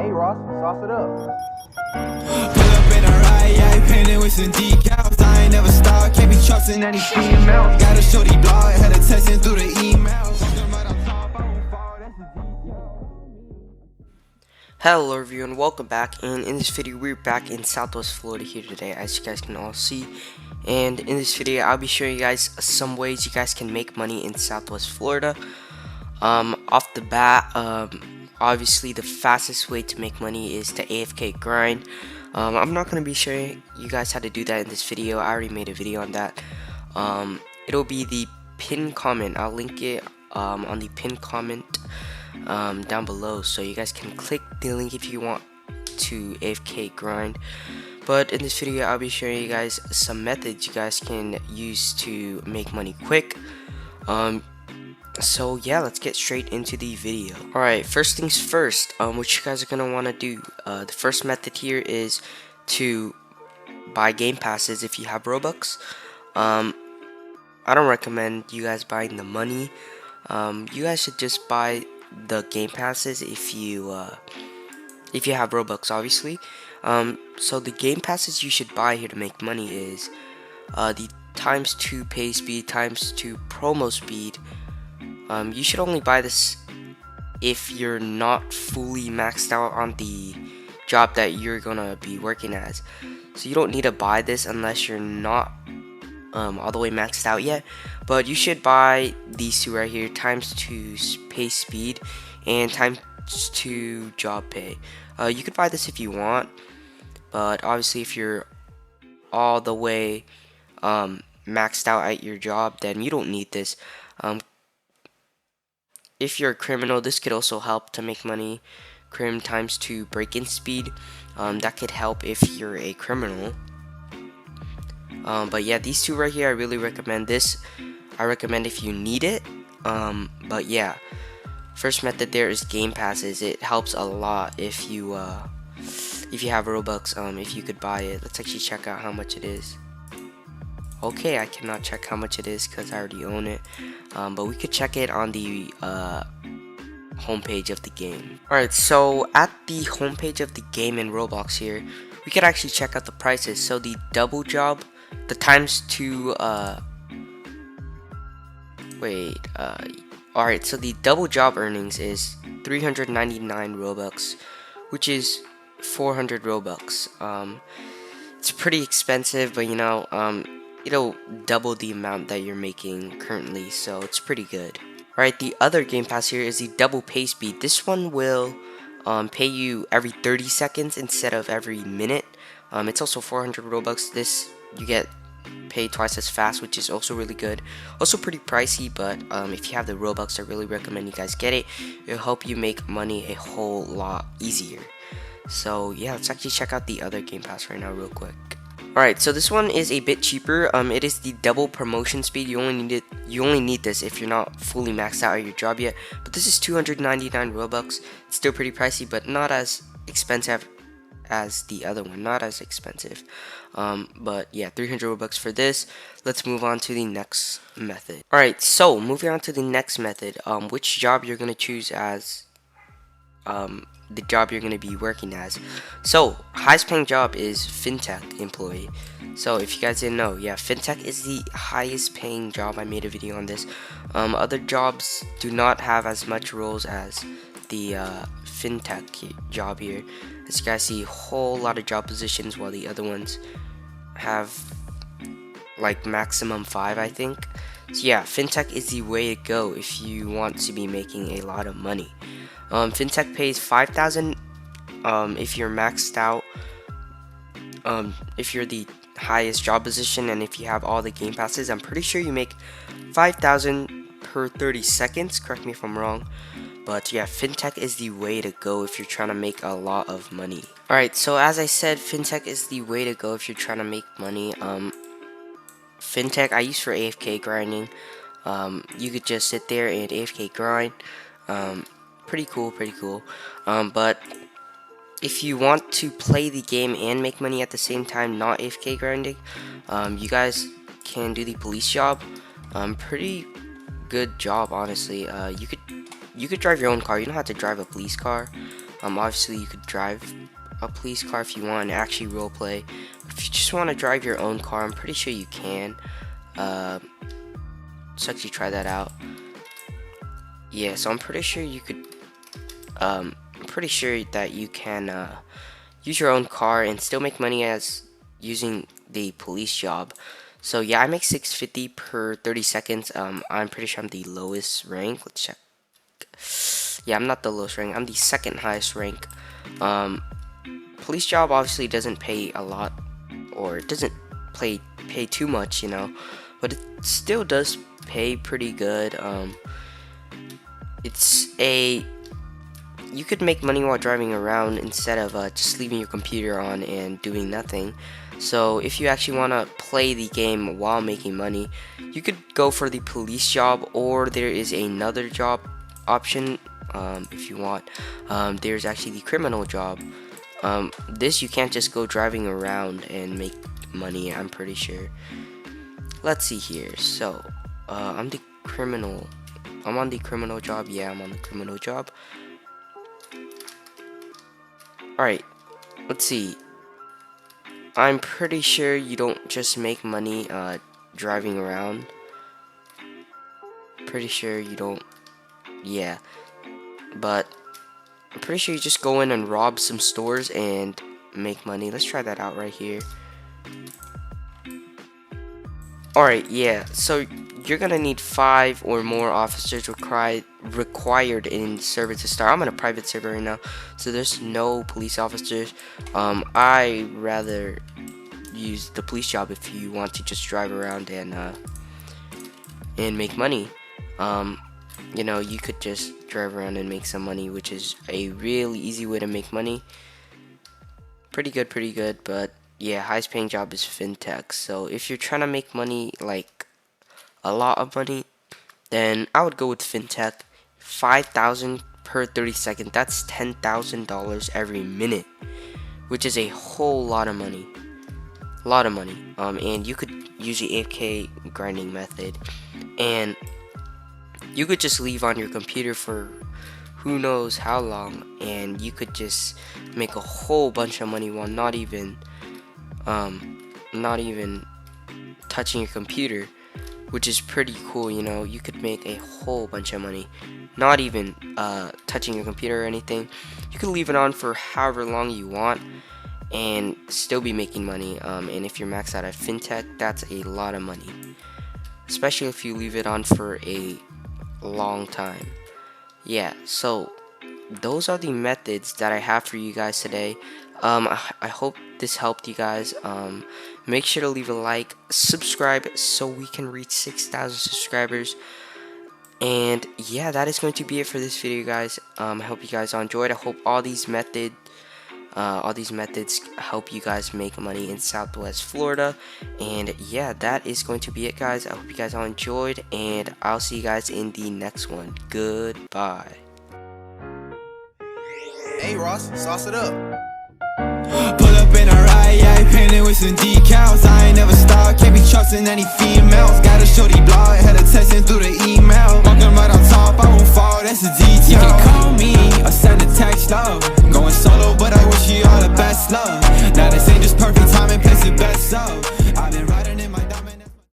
Hey Ross, sauce it up. Pull up in a ride, yeah, painted with some decals. I ain't never stopped, can't be trusting any female. Got a shorty dog, had a texting through the email. Hello everyone, welcome back, and in this video we're back in Southwest Florida here today, as you guys can all see. And in this video I'll be showing you guys some ways you guys can make money in Southwest Florida. Off the bat, obviously the fastest way to make money is to AFK grind. I'm not going to be showing you guys how to do that in this video. I already made a video on that. It'll be the pinned comment. I'll link it on the pinned comment down below, so you guys can click the link if you want to AFK grind. But in this video I'll be showing you guys some methods you guys can use to make money quick. So yeah, let's get straight into the video. Alright, first things first, what you guys are gonna want to do, the first method here is to buy game passes if you have Robux. I don't recommend you guys buying the money. You guys should just buy the game passes if you have Robux, obviously. So the game passes you should buy here to make money is the ×2 pay speed, ×2 promo speed. You should only buy this if you're not fully maxed out on the job that you're gonna be working as. So you don't need to buy this unless you're not all the way maxed out yet. But you should buy these two right here, ×2 pay speed and ×2 job pay. You could buy this if you want, but obviously if you're all the way maxed out at your job, then you don't need this. If you're a criminal, this could also help to make money. Crim ×2 break-in speed, that could help if you're a criminal. But yeah, these two right here, I really recommend this. I recommend if you need it. But yeah, first method there is game passes. It helps a lot if you have Robux. If you could buy it, let's actually check out how much it is. Okay, I cannot check how much it is because I already own it, but we could check it on the homepage of the game. Alright, so at the homepage of the game in Roblox here, we could actually check out the prices. So the double job, the ×2, alright, so the double job earnings is 399 Robux, which is 400 Robux. It's pretty expensive, but you know, it'll double the amount that you're making currently, so it's pretty good. Alright, the other game pass here is the double pay speed. This one will pay you every 30 seconds instead of every minute. It's also 400 Robux. This you get paid twice as fast, which is also really good. Also pretty pricey, but if you have the Robux, I really recommend you guys get it. It'll help you make money a whole lot easier. So yeah, let's actually check out the other game pass right now real quick. Alright, so this one is a bit cheaper. It is the double promotion speed. You only need this if you're not fully maxed out at your job yet. But this is 299 Robux. It's still pretty pricey, but not as expensive as the other one. Not as expensive. But yeah, 300 Robux for this. Let's move on to the next method. Alright, so moving on to the next method. Which job you're gonna choose as the job you're going to be working as. So highest paying job is fintech employee. So if you guys didn't know, yeah, fintech is the highest paying job. I made a video on this. Other jobs do not have as much roles as the fintech job here. As you guys see, a whole lot of job positions, while the other ones have like maximum 5, I think. So yeah, fintech is the way to go if you want to be making a lot of money. Fintech pays 5,000 if you're maxed out, if you're the highest job position, and if you have all the game passes. I'm pretty sure you make 5,000 per 30 seconds, correct me if I'm wrong. But yeah, fintech is the way to go if you're trying to make a lot of money. Alright, so as I said, fintech is the way to go if you're trying to make money. Fintech I use for AFK grinding. You could just sit there and AFK grind. Pretty cool. But if you want to play the game and make money at the same time, not AFK grinding, you guys can do the police job. Pretty good job, honestly. You could drive your own car. You don't have to drive a police car. Obviously you could drive a police car if you want and actually roleplay. If you just want to drive your own car, I'm pretty sure you can. Let's actually try that out. Yeah, so I'm pretty sure you could. I'm pretty sure that you can use your own car and still make money as using the police job. So yeah, I make 650 per 30 seconds. I'm pretty sure I'm the lowest rank. Let's check. Yeah, I'm not the lowest rank. I'm the second highest rank. Police job obviously doesn't pay a lot, or it doesn't pay too much, you know, but it still does pay pretty good. You could make money while driving around instead of just leaving your computer on and doing nothing. So if you actually want to play the game while making money, you could go for the police job, or there is another job option if you want. There's actually the criminal job. This you can't just go driving around and make money, I'm pretty sure. Let's see here. So I'm on the criminal job. Yeah, I'm on the criminal job. Alright, let's see. I'm pretty sure you don't just make money driving around. Pretty sure you don't. Yeah, but I'm pretty sure you just go in and rob some stores and make money. Let's try that out right here. Alright, yeah, so you're gonna need 5 or more officers required in server to start. I'm on a private server right now, so there's no police officers. I rather use the police job if you want to just drive around and make money. You know, you could just drive around and make some money, which is a really easy way to make money. Pretty good, but yeah, highest paying job is fintech. So if you're trying to make money, like a lot of money, then I would go with fintech. 5,000 per 30 seconds. That's $10,000 every minute, which is a whole lot of money. And you could use the 8K grinding method, and you could just leave on your computer for who knows how long, and you could just make a whole bunch of money while not even touching your computer, which is pretty cool. You know, you could make a whole bunch of money not even touching your computer or anything. You could leave it on for however long you want and still be making money. And if you're maxed out at fintech, that's a lot of money, especially if you leave it on for a long time. Yeah, so those are the methods that I have for you guys today. I hope this helped you guys. Make sure to leave a like, subscribe so we can reach 6,000 subscribers. And yeah, that is going to be it for this video, guys. I hope you guys all enjoyed. I hope all these methods help you guys make money in Southwest Florida. And yeah, that is going to be it, guys. I hope you guys all enjoyed, and I'll see you guys in the next one. Goodbye. Hey Ross, sauce it up. Pull up in a ride, yeah, painted with some decals. I ain't never stopped, can't be trusting any females. Got a shorty blog, had a